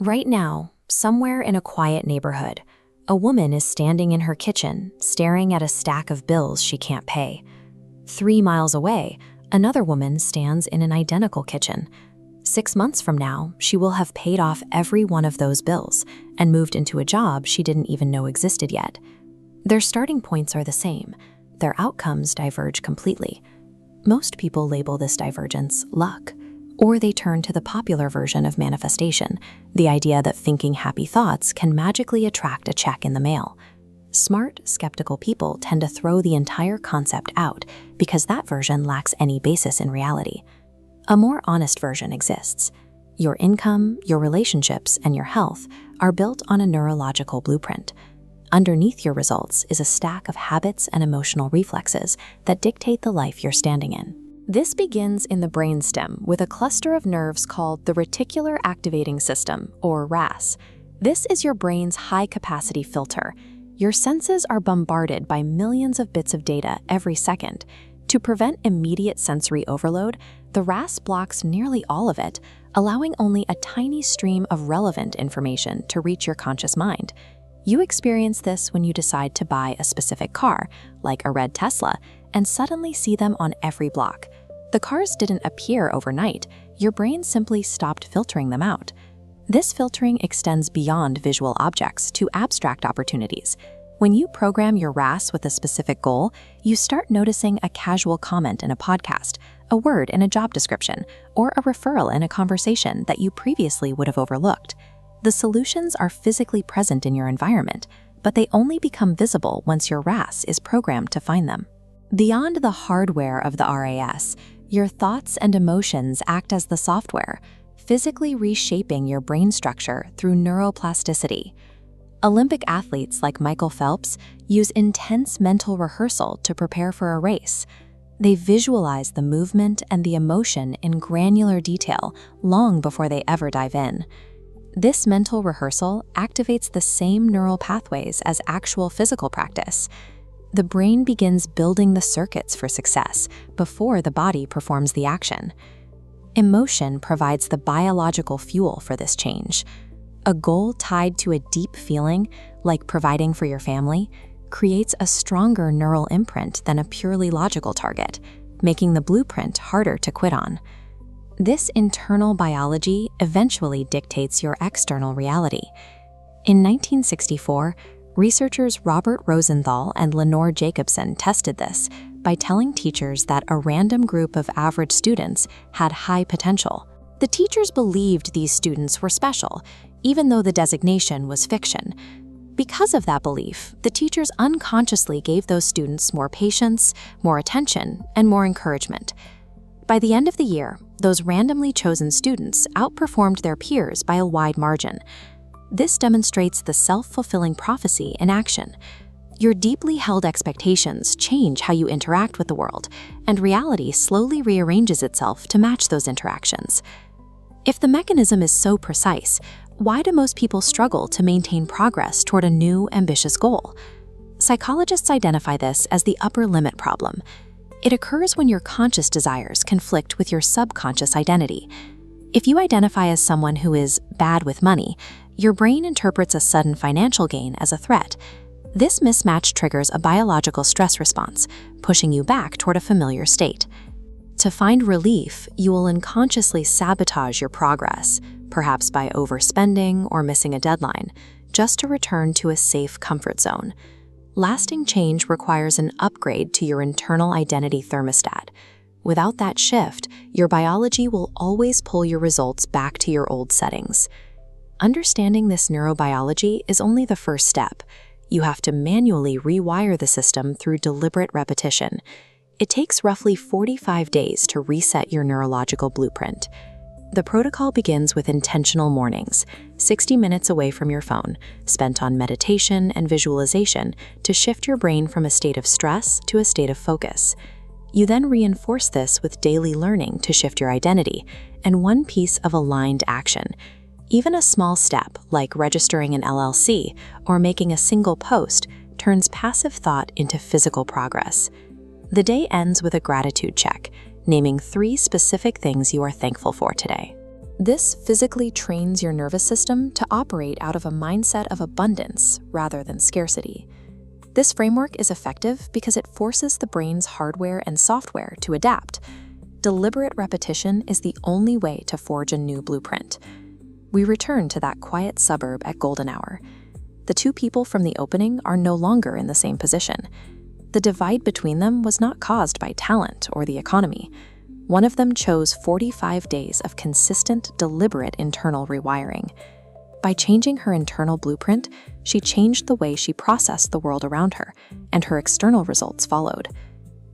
Right now, somewhere in a quiet neighborhood, a woman is standing in her kitchen, staring at a stack of bills she can't pay. 3 miles away, another woman stands in an identical kitchen. 6 months from now, she will have paid off every one of those bills and moved into a job she didn't even know existed yet. Their starting points are the same. Their outcomes diverge completely. Most people label this divergence luck, or they turn to the popular version of manifestation, the idea that thinking happy thoughts can magically attract a check in the mail. Smart, skeptical people tend to throw the entire concept out because that version lacks any basis in reality. A more honest version exists. Your income, your relationships, and your health are built on a neurological blueprint. Underneath your results is a stack of habits and emotional reflexes that dictate the life you're standing in. This begins in the brainstem with a cluster of nerves called the Reticular Activating System, or RAS. This is your brain's high-capacity filter. Your senses are bombarded by millions of bits of data every second. To prevent immediate sensory overload, the RAS blocks nearly all of it, allowing only a tiny stream of relevant information to reach your conscious mind. You experience this when you decide to buy a specific car, like a red Tesla, and suddenly see them on every block. The cars didn't appear overnight. Your brain simply stopped filtering them out. This filtering extends beyond visual objects to abstract opportunities. When you program your RAS with a specific goal, you start noticing a casual comment in a podcast, a word in a job description, or a referral in a conversation that you previously would have overlooked. The solutions are physically present in your environment, but they only become visible once your RAS is programmed to find them. Beyond the hardware of the RAS, your thoughts and emotions act as the software, physically reshaping your brain structure through neuroplasticity. Olympic athletes like Michael Phelps use intense mental rehearsal to prepare for a race. They visualize the movement and the emotion in granular detail long before they ever dive in. This mental rehearsal activates the same neural pathways as actual physical practice. The brain begins building the circuits for success before the body performs the action. Emotion provides the biological fuel for this change. A goal tied to a deep feeling, like providing for your family, creates a stronger neural imprint than a purely logical target, making the blueprint harder to quit on. This internal biology eventually dictates your external reality. In 1964, researchers Robert Rosenthal and Lenore Jacobson tested this by telling teachers that a random group of average students had high potential. The teachers believed these students were special, even though the designation was fiction. Because of that belief, the teachers unconsciously gave those students more patience, more attention, and more encouragement. By the end of the year, those randomly chosen students outperformed their peers by a wide margin. This demonstrates the self-fulfilling prophecy in action. Your deeply held expectations change how you interact with the world, and reality slowly rearranges itself to match those interactions. If the mechanism is so precise, why do most people struggle to maintain progress toward a new, ambitious goal? Psychologists identify this as the upper limit problem. It occurs when your conscious desires conflict with your subconscious identity. If you identify as someone who is bad with money, your brain interprets a sudden financial gain as a threat. This mismatch triggers a biological stress response, pushing you back toward a familiar state. To find relief, you will unconsciously sabotage your progress, perhaps by overspending or missing a deadline, just to return to a safe comfort zone. Lasting change requires an upgrade to your internal identity thermostat. Without that shift, your biology will always pull your results back to your old settings. Understanding this neurobiology is only the first step. You have to manually rewire the system through deliberate repetition. It takes roughly 45 days to reset your neurological blueprint. The protocol begins with intentional mornings, 60 minutes away from your phone, spent on meditation and visualization to shift your brain from a state of stress to a state of focus. You then reinforce this with daily learning to shift your identity and one piece of aligned action. Even a small step, like registering an LLC or making a single post, turns passive thought into physical progress. The day ends with a gratitude check, naming 3 specific things you are thankful for today. This physically trains your nervous system to operate out of a mindset of abundance rather than scarcity. This framework is effective because it forces the brain's hardware and software to adapt. Deliberate repetition is the only way to forge a new blueprint. We return to that quiet suburb at golden hour. The two people from the opening are no longer in the same position. The divide between them was not caused by talent or the economy. One of them chose 45 days of consistent, deliberate internal rewiring. By changing her internal blueprint, she changed the way she processed the world around her, and her external results followed.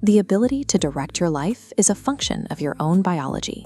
The ability to direct your life is a function of your own biology.